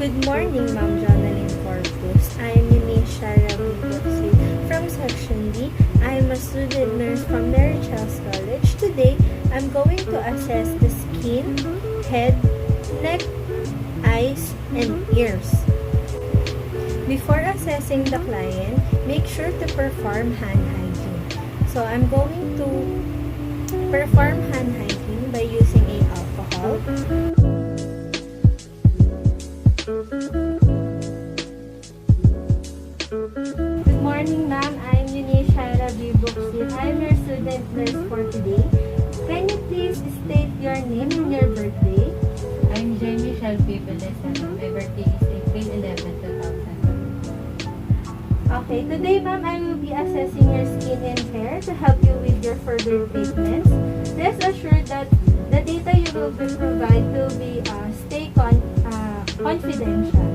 Good morning, Ma'am Jonalyn Corpus. I am Eunice Bucsit from Section D. I am a student nurse from Mary Charles College. Today, I'm going to assess the skin, head, neck, eyes, and ears. Before assessing the client, make sure to perform hand hygiene. So, I'm going to perform hand hygiene by using a alcohol. Good morning, ma'am. I'm Eunice Bucsit. I'm your student nurse for today. Can you please state your name and your birthday? I'm Jamie Pupil. My birthday is April 11, 2000. Okay, today, ma'am, I will be assessing your skin and hair to help you with your further treatments. Rest assured that the data you will be provided will be confidential.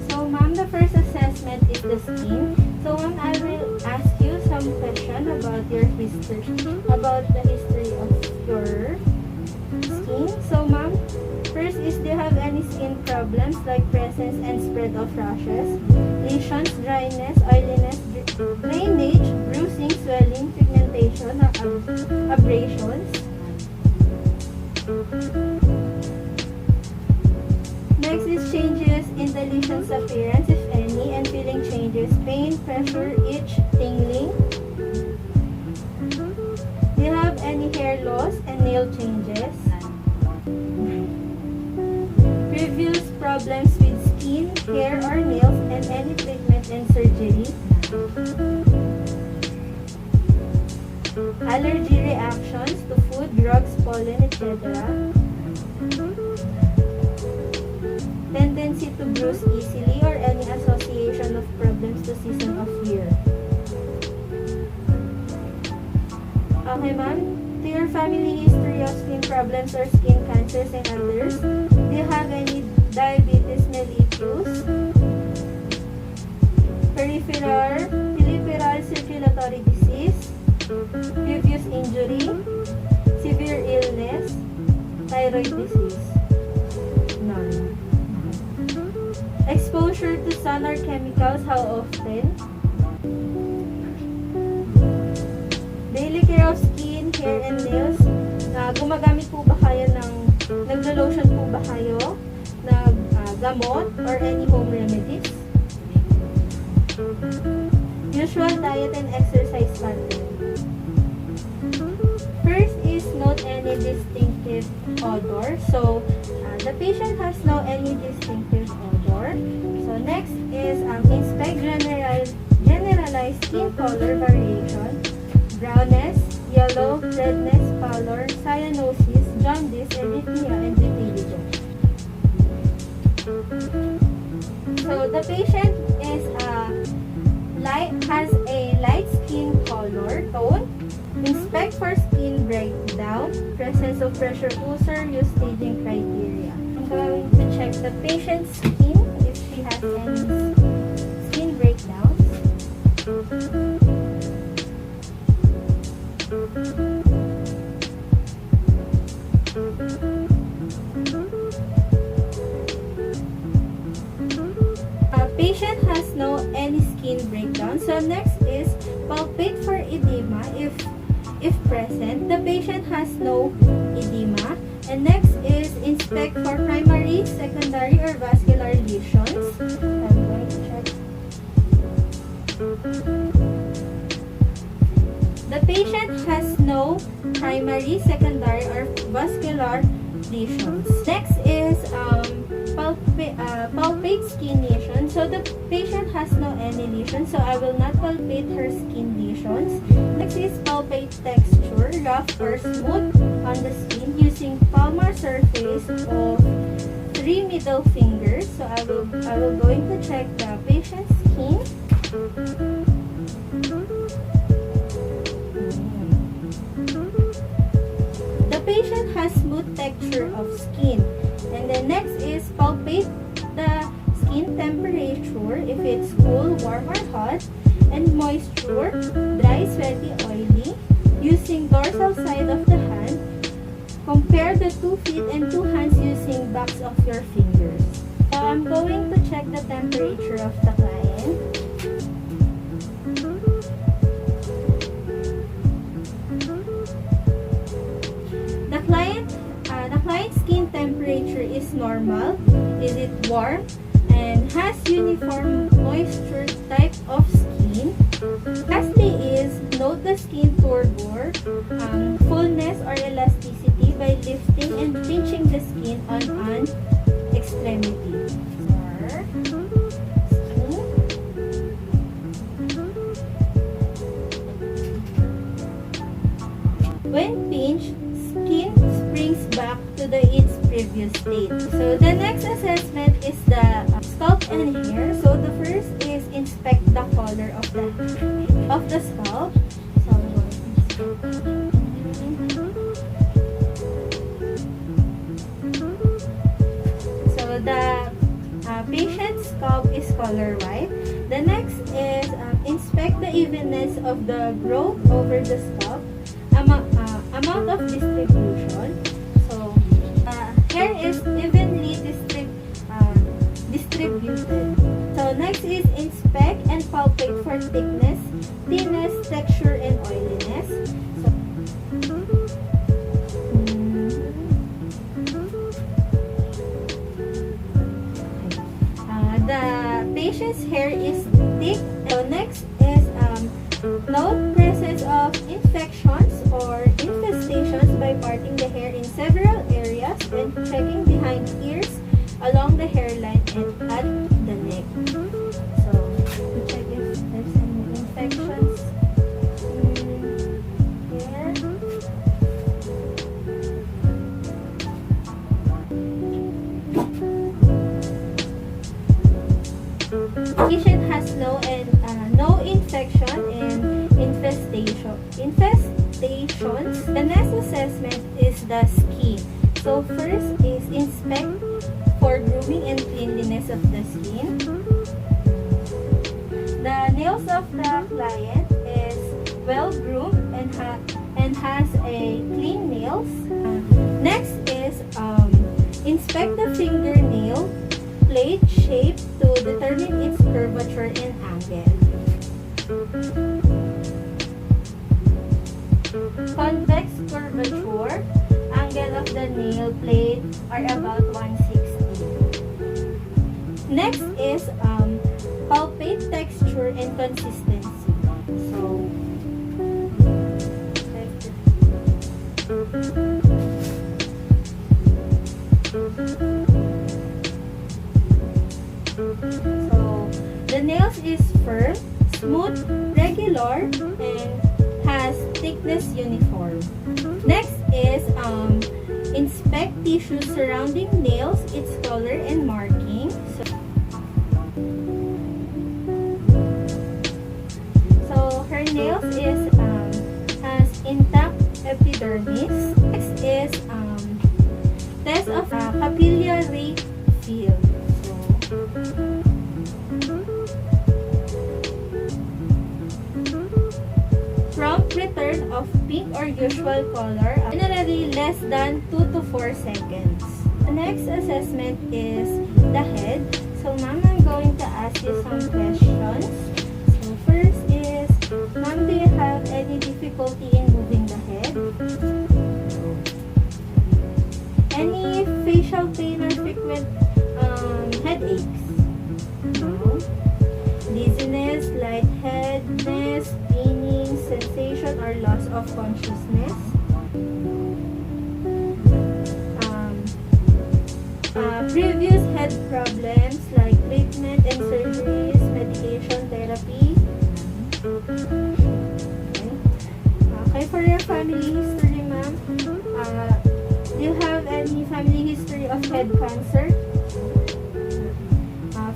So, ma'am, the first assessment is the skin. So, ma'am, I will ask you some question about your history, about the history of your skin. So, ma'am, first is, do you have any skin problems like presence and spread of rashes, lesions, dryness, oiliness, drainage, bruising, swelling, pigmentation, or abrasions? Next is changes in the lesion's appearance, if any, and feeling changes, pain, pressure, itch, tingling. Do you have any hair loss and nail changes? Previous problems with skin, hair, or nails, and any treatment and surgery? Allergy reactions to food, drugs, pollen, etc. Tendency to bruise easily or any association of problems to season of year. Okay, ma'am. To your family history of skin problems or skin cancers and others, do you have any diabetes mellitus, peripheral circulatory disease, previous injury, severe illness, thyroid disease? None. Exposure to sun or chemicals, how often? Daily care of skin, hair, and nails. Gumagamit po ba kayo naglo-lotion po ba kayo? Gamot or any home remedies? Usual diet and exercise pattern. First is note any distinctive odor. So, the patient has no any distinctive odor. So, next is inspect generalized skin color variation, brownness, yellow, redness, pallor, cyanosis, jaundice, erythema, and vitiligo. So, the patient has a light skin color tone. Inspect for skin breakdown, presence of pressure ulcer, use staging criteria. I'm going to check the patient's skin if she has any skin breakdowns. Patient has no any skin breakdown. So next is palpate for edema if present. The patient has no edema. And next is inspect for primary, secondary, or vascular lesions. I'm going to check. The patient has no primary, secondary, or vascular lesions. Next is palpate skin lesion. So the patient has no any lesion, so I will not palpate her skin lesions. Next is palpate texture, rough or smooth on the skin using palmar surface of 3 middle fingers. So I will going to check the patient's skin. The patient has smooth texture of skin. And then next is palpate the skin temperature, if it's cool, warm, or hot, and moisture, dry, sweaty, oily, using dorsal side of the hand. Compare the 2 feet and 2 hands using backs of your fingers. I'm going to check the temperature of the client. The client's skin temperature is normal. Is it warm? And has uniform moisture type of skin. Lastly is note the skin turgor, fullness or elasticity by lifting and pinching the skin on an extremity. When pinched, skin springs back to its previous state. So the next assessment is the Sculpt and Hair. So the first is inspect the color of the scalp. So the patient's scalp is color white. The next is inspect the evenness of the growth over the scalp, amount of distribution. So hair is evenly distributed. So next is inspect and palpate for thickness, thinness, texture, and oiliness. The patient's hair is thick. So next is note presence of infections or infestations by parting the hair in several areas and checking behind ears, along the hairline, and at the neck. So to check if there's any infections here. Patient has no infection and infestations. The next assessment is the skin. So first is inspect for grooming and cleanliness of the skin. The nails of the client is well groomed and has a clean nails. Next is inspect the fingernail blade shape to determine its curvature and angle. Convex curvature, angle of the nail blade are about 160. Next is palpate texture and consistency. So the nails is firm, smooth, regular, and has thickness uniform. Next is inspect tissue surrounding nails, its color and marking. So her nails is has intact epidermis. Next is test of capillary field. Prompt return of pink or usual color, generally less than 2 to 4 seconds. The next assessment is the head. So ma'am, I'm going to ask you some questions. So first is, ma'am, do you have any difficulty in moving the head? Any facial pain or frequent headaches? No. Dizziness, lightheadedness, spinning, sensation, or loss of consciousness? Previous head problems like treatment and surgeries, medication, therapy? Okay, for your family history, ma'am, do you have any family history of head cancer?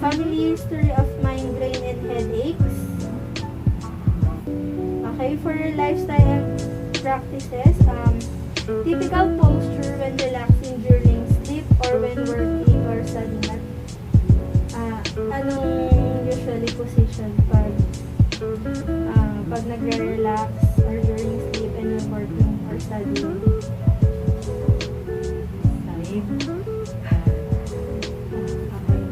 Family history of migraine and headaches? Okay, for your lifestyle and practices, typical posture when relaxing during sleep or when working or studying at anong usually position pag nagre-relax or during sleep and when working or studying? Side. Okay.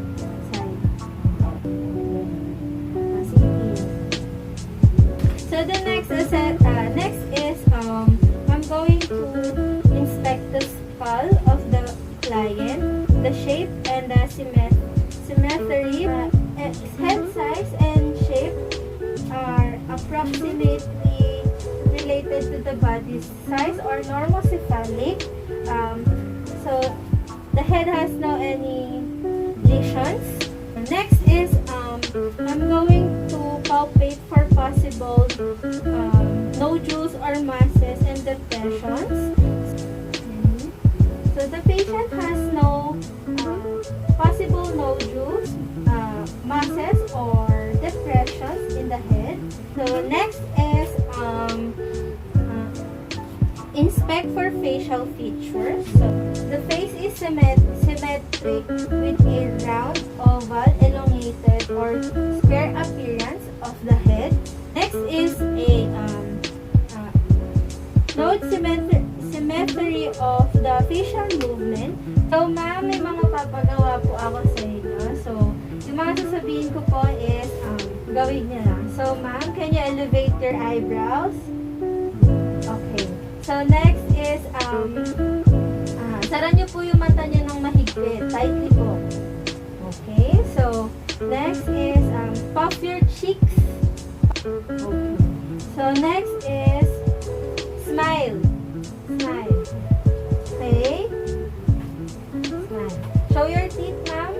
skull of the client, the shape and the symmetry, head size and shape are approximately related to the body size or normocephalic. So the head has no any lesions. Next is I'm going to palpate for possible nodules or masses and depressions. So the patient has no possible nodules, masses or depressions in the head. So next is inspect for facial features. So the face is symmetric with a round, oval, elongated or square appearance of the head. Next is a note symmetry of the facial movement. So ma'am, may mga papagawa po ako sa inyo. So yung mga sasabihin ko po is gawin niya lang. So ma'am, can you elevate your eyebrows? Okay. So next is sara niyo po yung mata niyo ng mahigpit. Tightly po. Okay. So next is puff your cheeks. Okay. So next is smile. Smile. Okay. Smile. Show your teeth, ma'am.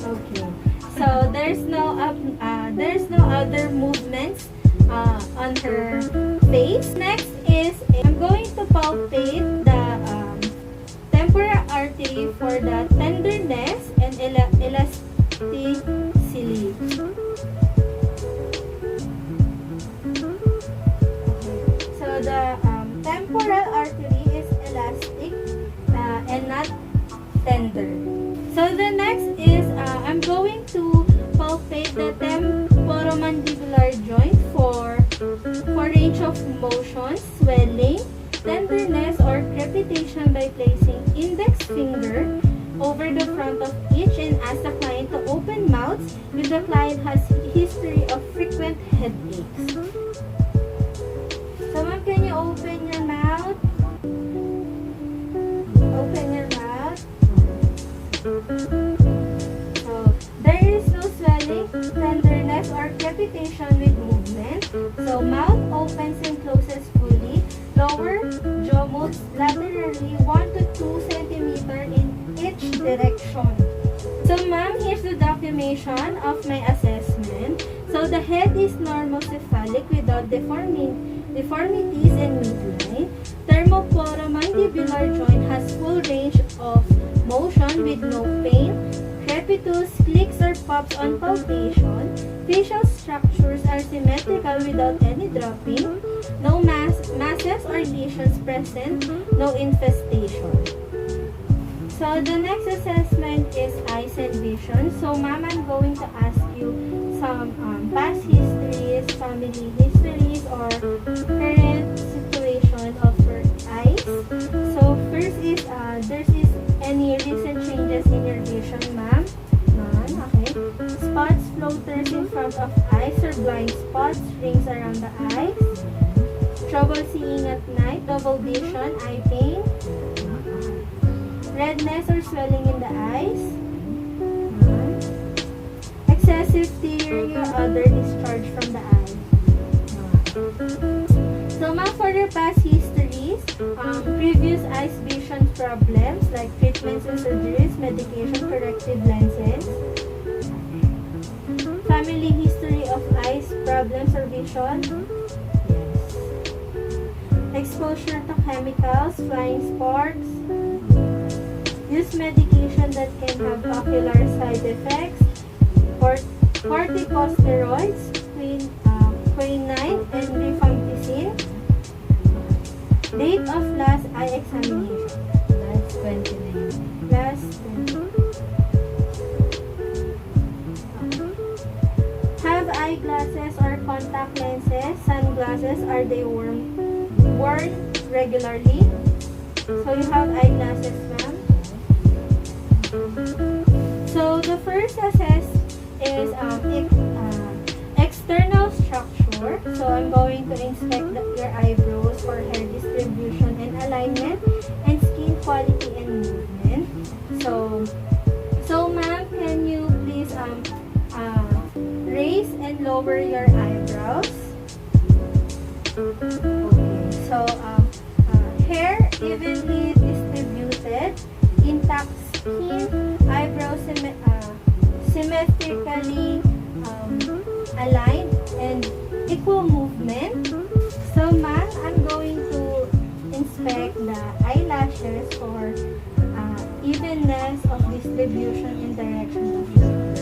Okay. So there's no other movements on her face. Next is I'm going to palpate the temporal artery for the tenderness and elasticity. Okay. So the temporal artery is elastic and not tender. So the next is I'm going to palpate the temporomandibular joint for range of motion, swelling, tenderness, or crepitation by placing index finger over the front of each and ask the client to open mouth if the client has history of frequent headaches. So ma'am, can you open your mouth? Open your mouth. So there is no swelling, tenderness, or crepitation with movement. So mouth opens and closes fully. Lower jaw moves laterally 1 to 2 centimeter in each direction. So ma'am, here's the documentation of my assessment. So the head is normocephalic without deformities and midline. Temporomandibular joint has full range of motion with no pain. Crepitus, clicks or pops on palpation. Facial structures are symmetrical without any dropping. No masses or lesions present. No infestation. So the next assessment is eyes and vision. So ma'am, I'm going to ask you some past histories, family histories, or current situation of your eyes. So first is is any recent changes in your vision, ma'am? None. Okay. Spots, floaters in front of eyes or blind spots, rings around the eyes. Trouble seeing at night, double vision, eye pain. Redness or swelling in the eyes. None. Excessive tearing or other discharge from the eyes. So ma'am, for your past histories, previous eyes vision problems like treatments and surgeries, medication, corrective lenses. Family history of eyes problems or vision. Yes. Exposure to chemicals, flying sparks. Use medication that can have ocular side effects. Corticosteroids, quinine, and rifampicin. Date of last eye examination. That's 29. Last 20. Have eyeglasses or contact lenses, sunglasses, are they worn regularly? So you have eyeglasses, ma'am? So the first assess is external structure. So I'm going to inspect your eyebrows for hair distribution and alignment and skin quality lower your eyebrows. Okay, so hair evenly distributed, intact skin, eyebrows symmetrically aligned, and equal movement. So ma'am, I'm going to inspect the eyelashes for evenness of distribution and direction of the.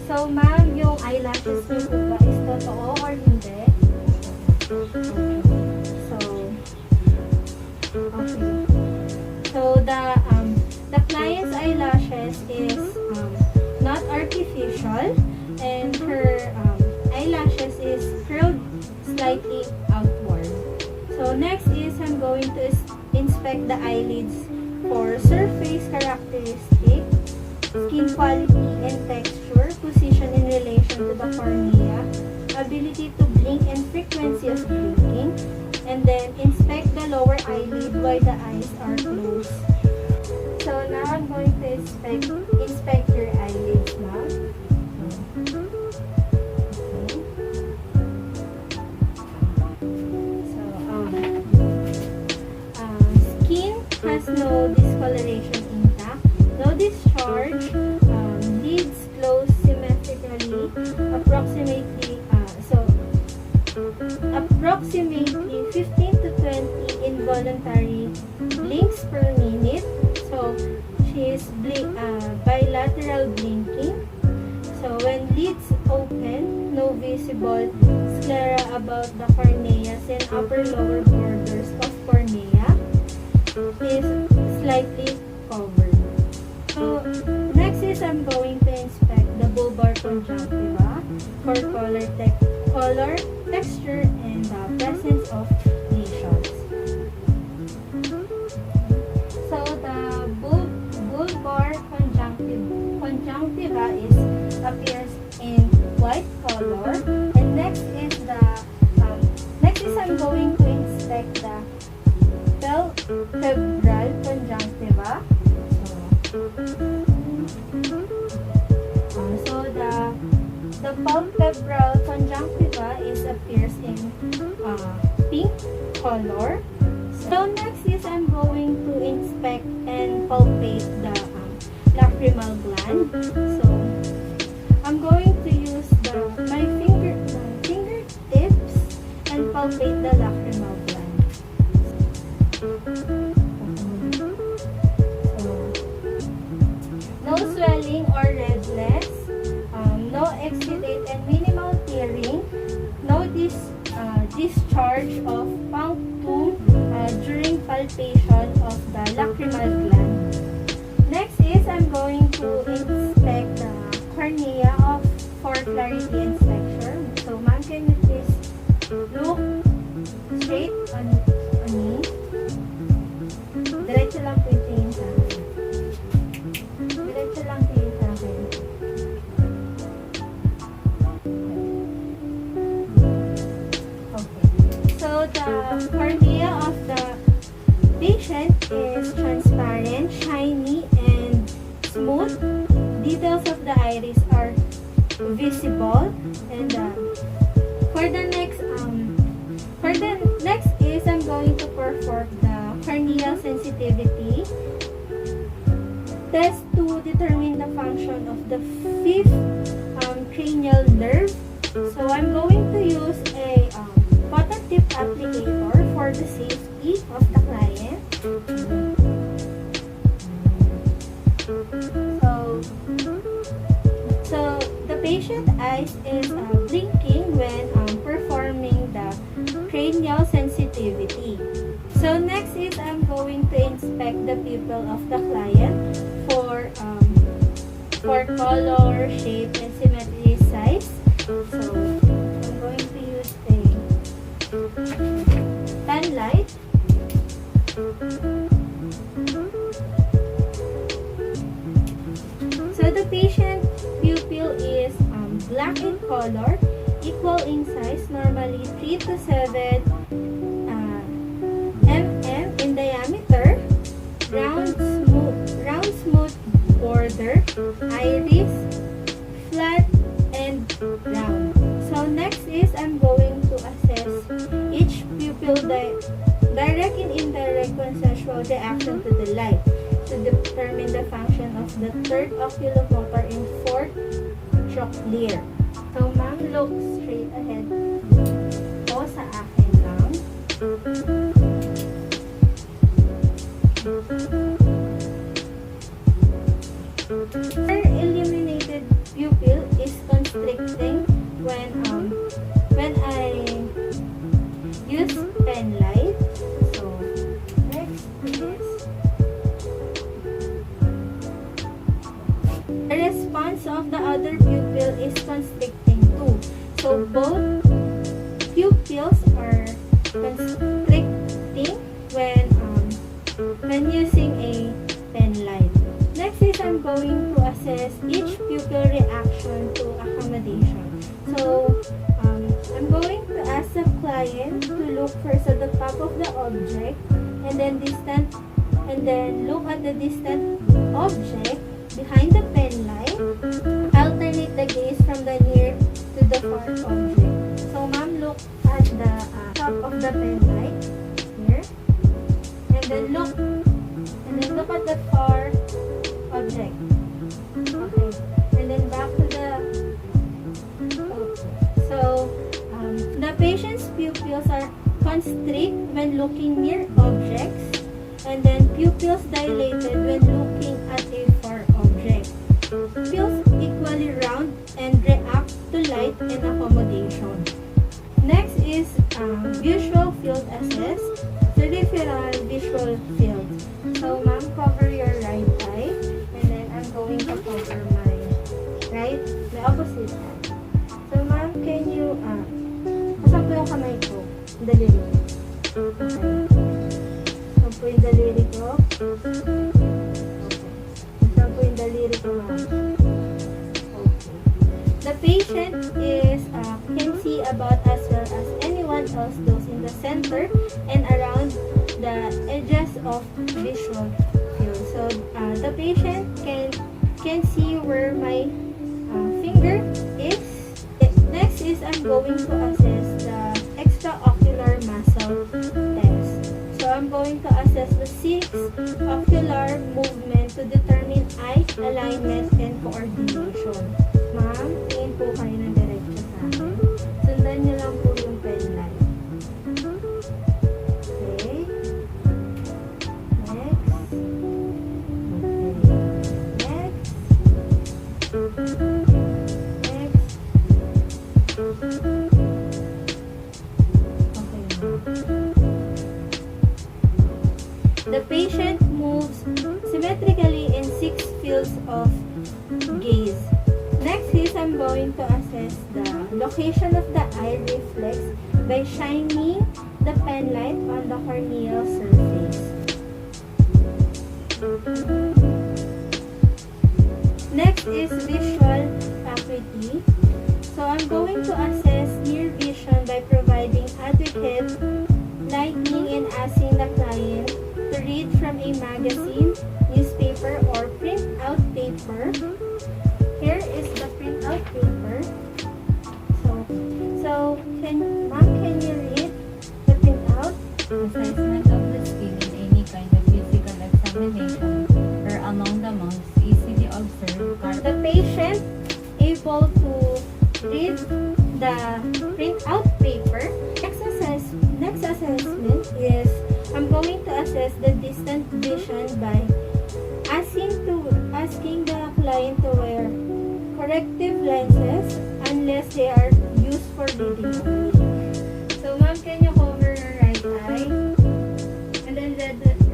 So ma'am, yung eyelashes niyo po ba is totoo or hindi? So the client's eyelashes is not artificial, and her eyelashes is curled slightly outward. So next is I'm going to inspect the eyelids for surface characteristic, skin quality and texture, position in relation to the cornea, ability to blink and frequency of blinking, and then inspect the lower eyelid while the eyes are closed. So now I'm going to inspect your eyelids now. Skin has no discoloration intact, no discharge, lids closed symmetrically, approximately 15 to 20 involuntary blinks per minute. So she is bilateral blinking. So when lids open, no visible sclera about the corneas and upper lower borders of cornea is slightly covered. So next is I'm going to inspect the bulbar conjunctiva for color, texture, and the presence of lesions. So the bulbar conjunctiva appears in white color, and next is I'm going to inspect the palpebral conjunctiva. So the palpebral conjunctiva appears in pink color. So next is I'm going to inspect and palpate the lacrimal gland. So I'm going to use my fingertips and palpate the lacrimal gland. No swelling or redness, no exudate and minimal tearing, no discharge of punctum during palpation of the lacrimal gland. Next is I'm going to inspect the cornea for clarity inspection. So ma'am, can you please look straight on me? Diretso lang po yung tingin sa akin. Diretso lang tingin sa akin. Okay. So the cornea of the patient is transparent, shiny, and smooth. Details of the iris are visible, and for the next is I'm going to perform the corneal sensitivity test to determine the function of the fifth cranial nerve. So I'm going to use a cotton tip applicator for the safety of the client. So the patient eyes is blinking when performing the cranial sensitivity. So next is I'm going to inspect the pupil of the client for color, shape, and symmetry size. So I'm going to use a tan light. So the patient pupil is black in color, equal in size, normally 3 to 7 mm in diameter, round smooth border, iris flat and round. So visual reaction to the light to determine the function of the third oculomotor and fourth trochlear. So, ma'am, look straight ahead o sa akin lang. Our illuminated pupil is constricting when I use pen light. So, next is the response of the other pupil is constricting too. So, both pupils are constricting when using a pen light. Next is I'm going to assess each pupil reaction to accommodation. So, I'm going to ask the client to look first at the top of the object and then look at the distant object behind the pen light. Alternate the gaze from the near to the far object. So, ma'am, look at the top of the pen light here, and then look at the far object. Okay, and then back to the. So, the patient's pupils are constrict when looking near objects, and then pupils dilated when looking at a far object. Pupils equally round and react to light and accommodation. Next is visual field assess, peripheral visual field. So, ma'am, cover your right eye, and then I'm going to cover my opposite hand. So, ma'am, can you, asan po yung kamay ko? Daliri ko. Okay. Asan po yung daliri ko? Okay. Asan po yung daliri ko, ma'am? Okay. The patient can see about as well as anyone else does in the center and around the edges of visual field. So, the patient can see where my finger is. Next is I'm going to assess the extraocular muscle test. So, I'm going to assess the 6 ocular movement to determine eye alignment and coordination. Ma'am, tingin po kayo ng diretso sa akin. Sundan niyo lang po yung pen light. Okay. Next. The patient moves symmetrically in 6 fields of gaze. Next is I'm going to assess the location of the eye reflex by shining the pen light on the corneal surface. Next is visual acuity. So I'm going to assess near vision by providing adequate lighting and asking the client to read from a magazine, newspaper, or print-out paper. Here is the print-out paper. So can you read the print-out? Assessment of the skin in any kind of physical examination or among the months easily observed. The patient able to read the print-out paper. Next assessment is I'm going to assess the distant vision by asking the client to wear corrective lenses unless they are used for reading only. So, ma'am, can you cover your right eye and then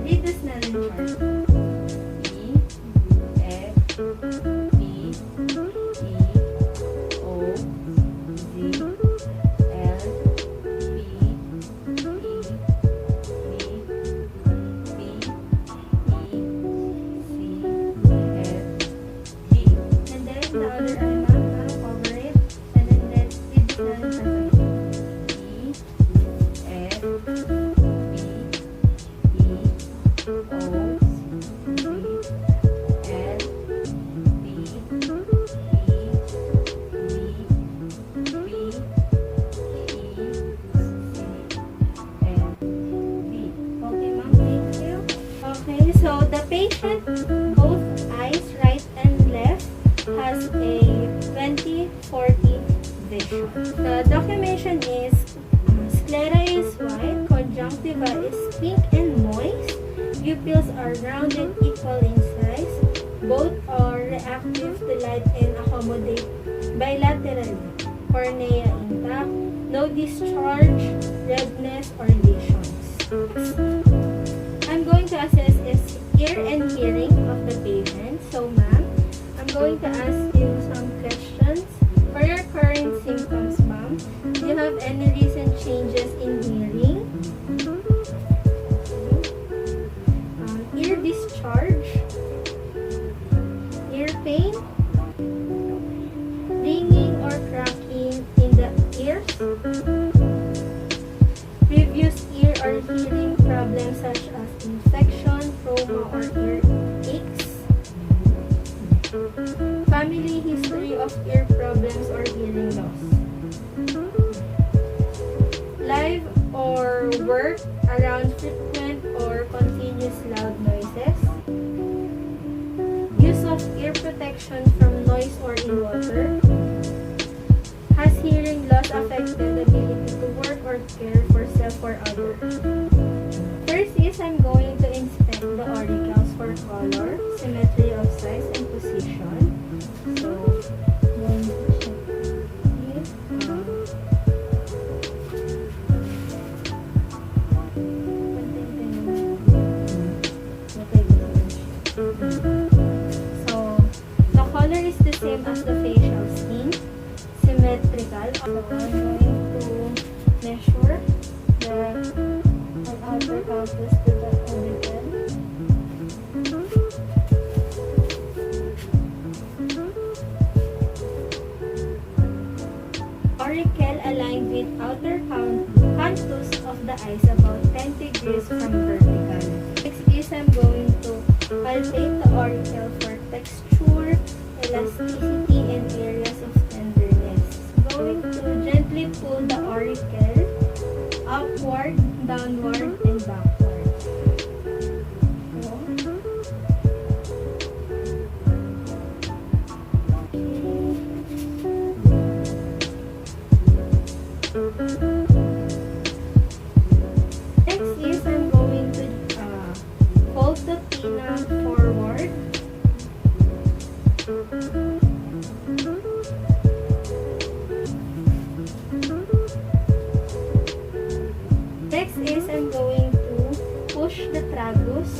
read the Snellen chart? E, F, P, E, O, Z, L, P, E, B, P, E, C, F, G. And then the other eye, ma'am, cover it and then read the Snellen chart. are rounded, equal in size. Both are reactive to light and accommodate bilaterally. Cornea intact. No discharge, redness, or lesions. I'm going to assess is ear and hearing of the patient. So, ma'am, I'm going to ask you some questions. For your current symptoms, ma'am, do you have any recent changes in hearing? Ear discharge? Ear pain? Ringing or cracking in the ears? Previous ear or hearing problems such as infection, trauma, or ear aches? Family history of ear problems or hearing loss? Live or work around frequent or continuous loud noises? Use of ear protection from noise or in water? Has hearing loss affected the ability to work or care for self or other? First is I'm going to inspect the auricles for color, symmetry of size, and position. So, going to check it. So, the color is the same as the facial skin, symmetrical. So, I'm going to measure the outer canthus to the auricle. Auricle aligned with outer canthus of the eyes about 10 degrees from vertical. Next is I'm going to palpate the auricle for texture, elasticity, and areas of tenderness. Going to gently pull the auricle upward, downward, and backward. Next is I'm going to fold the pinna forward. Next is I'm going to push the tragus.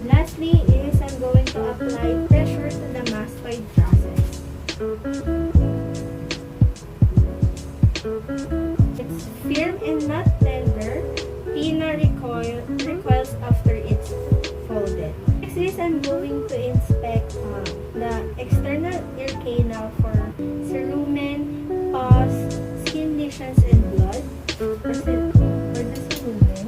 Lastly is I'm going to apply pressure to the mastoid process. It's firm and not tender. Pinna recoils after it's folded. Next is I'm going to inspect the external ear canal for cerumen, pus, skin lesions, and blood. For the cerumen.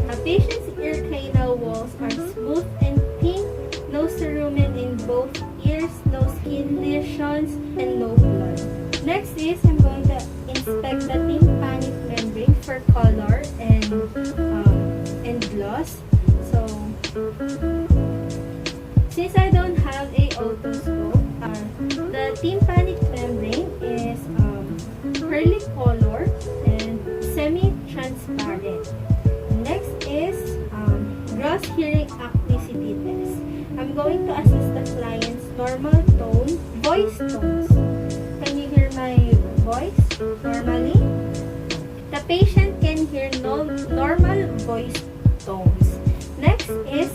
A patient's ear canal walls are smooth and pink, no cerumen in both ears, no skin lesions, and no blood. Next is I'm going to inspect the tympanic membrane for color and gloss. So, since I don't have a otoscope, the tympanic membrane is pearly color and semi-transparent. Next is gross hearing activity test. I'm going to assess the client's normal tone, voice tones. Can you hear my voice normally? The patient can hear normal voice tones. Next is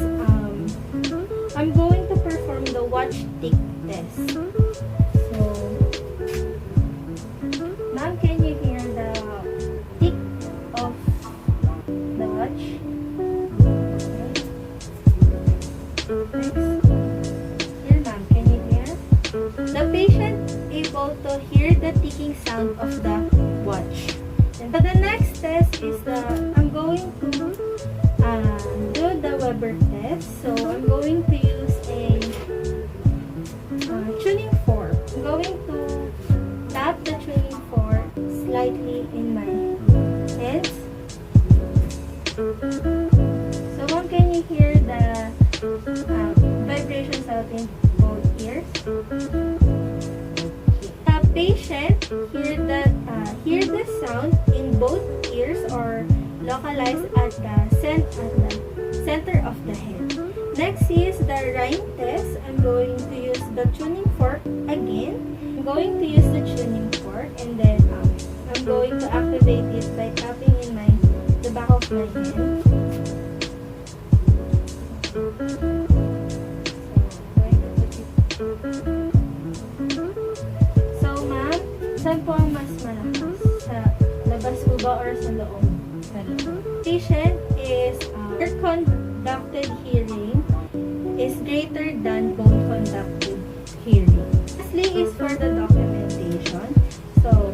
I'm going to perform the watch tick test. So, ma'am, can you hear the tick of the watch? Okay. Next. Here, ma'am, can you hear? The patient able to hear the ticking sound of the watch. And the next test is I'm going to do the Weber test. So I'm going to use a tuning fork. I'm going to tap the tuning fork slightly in my hands. So ma'am, can you hear the vibrations out in both ears? The patient hear the sound in both ears or localized at the center of the head. Next is the rhyme test. I'm going to use the tuning fork again. I'm going to use the tuning fork and then I'm going to activate it by tapping in the back of my hand. So ma'am, saan po ang mas malakas? Sa labas po ba or sa loob? Sa loob. Patient is ear conducted hearing is greater than bone conducted hearing. Lastly is for the documentation. So,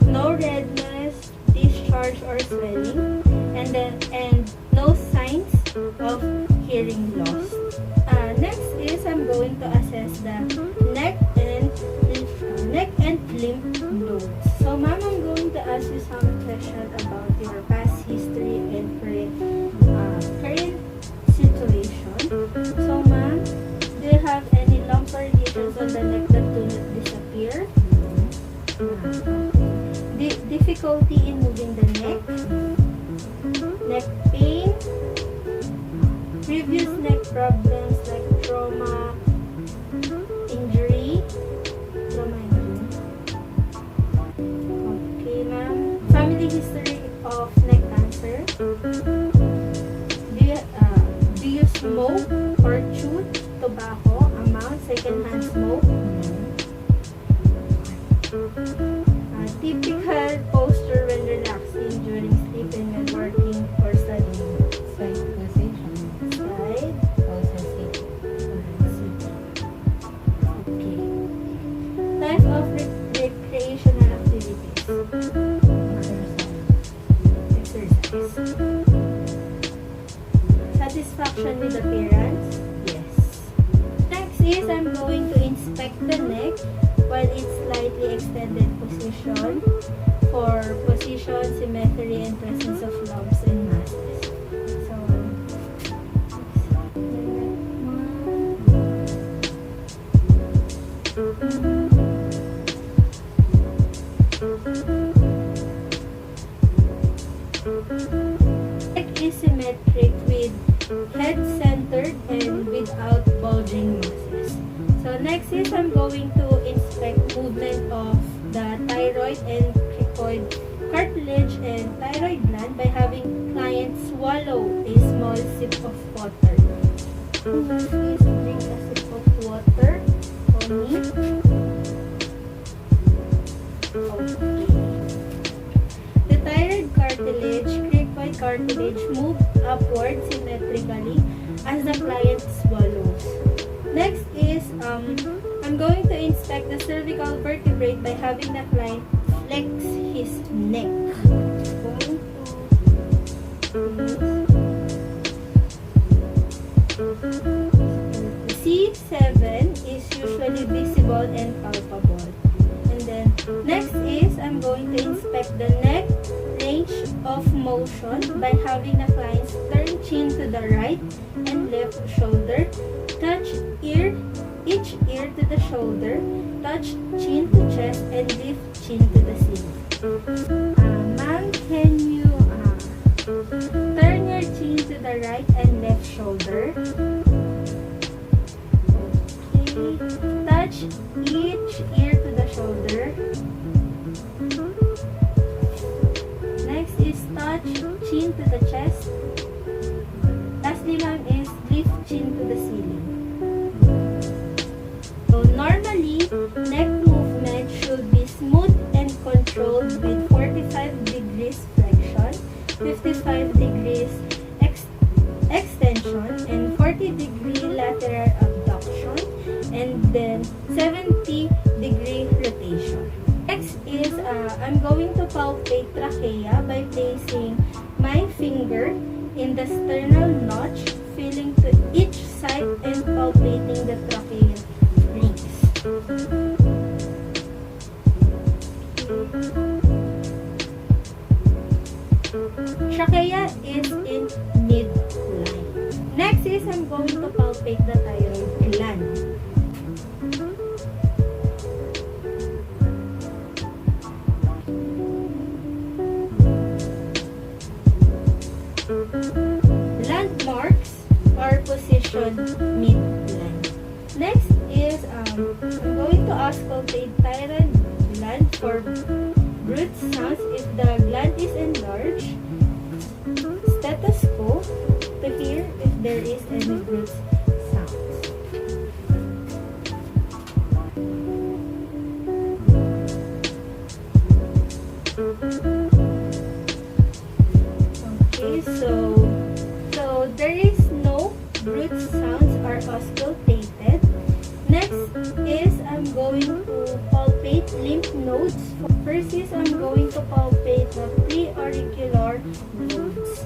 no redness, discharge or swelling, and no signs of hearing loss. Next is I'm going to assess the neck and lymph nodes. So, ma'am, I'm going to ask you some questions about your past history and current situation. So, ma'am, do you have any lumps or lesions on the neck that do not disappear? Difficulty in moving the neck? Neck pain? Previous neck problems like trauma, injury? Okay, ma'am. Family history of neck cancer? Do you smoke or chew tobacco? Amount, secondhand smoke? Typical posture when relaxing during sleeping and working or studying? Side position. Side? Also sit. Okay. Type of recreational activities? Exercise. Satisfaction with appearance? Yes. Next is I'm going to inspect the neck while it's slightly extended position for position, symmetry, and presence of lumps and masses. So, neck is symmetric with head centered and without bulging masses. So next is I'm going to inspect movement of the thyroid and cricoid cartilage and thyroid gland by having client swallow a small sip of water. Please drink a sip of water for me. Okay. The thyroid cartilage, cricoid cartilage move upward symmetrically as the client swallows. Next is, I'm going to inspect the cervical vertebrae by having the client flex his neck. C7 is usually visible and palpable. And then, next is, I'm going to inspect the neck range of motion by having the client turn chin to the right and left shoulder, touch each ear to the shoulder, touch chin to chest, and lift chin to the ceiling. Ma'am, can you turn your chin to the right and left shoulder? Okay. Touch each ear to the shoulder. Next is touch chin to the chest. Lastly, ma'am, is lift chin to the ceiling. So normally, neck movement should be smooth and controlled with 45 degrees flexion, 55 degrees extension, and 40 degree lateral abduction, and then 70 degree rotation. Next is, I'm going to palpate trachea by placing my finger in the sternal notch, feeling to each side and palpating the trachea rings. Trachea is in midline. Next is I'm going to palpate the thyroid gland. Landmarks are positioned midline. Next is I'm going to auscultate thyroid gland for root sounds if the gland is enlarged. Stethoscope to hear if there is any root sounds. Okay, so there is no root sounds are auscultated. Next is I'm going to palpate lymph nodes. First is I'm going to palpate the preauricular nodes.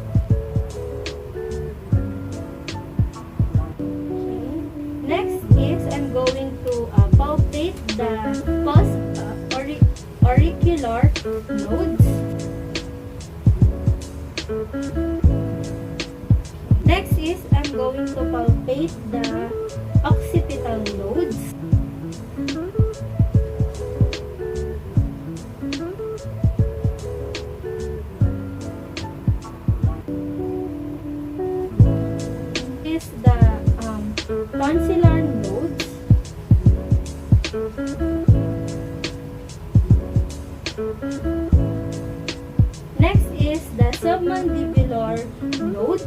Okay. Next is I'm going to palpate the post-auricular nodes. Next is I'm going to palpate the occipital nodes. Is the tonsillar nodes. Next is the submandibular nodes.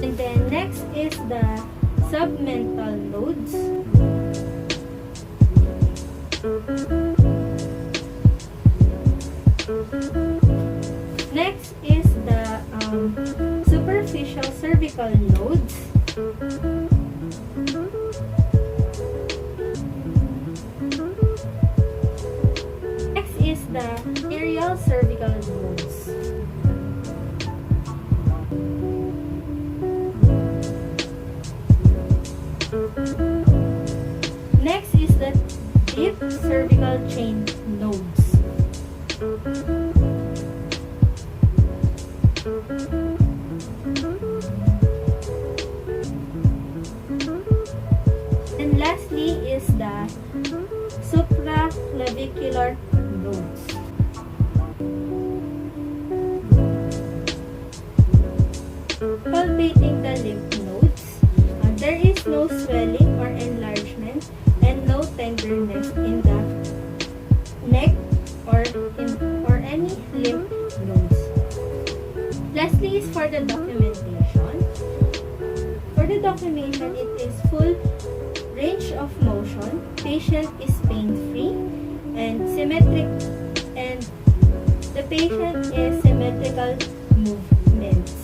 And then next is the submental nodes. Next is the superficial cervical nodes. Next is the aerial cervical nodes. Next is the deep cervical chain nodes. And lastly is the supraclavicular nodes. Palpating the lymph nodes, there is no swelling or enlargement and no tenderness in the neck or any lymph nodes. Lastly is for the documentation. For the documentation, it is full range of motion, patient is pain-free, and symmetric, and the patient is symmetrical movements.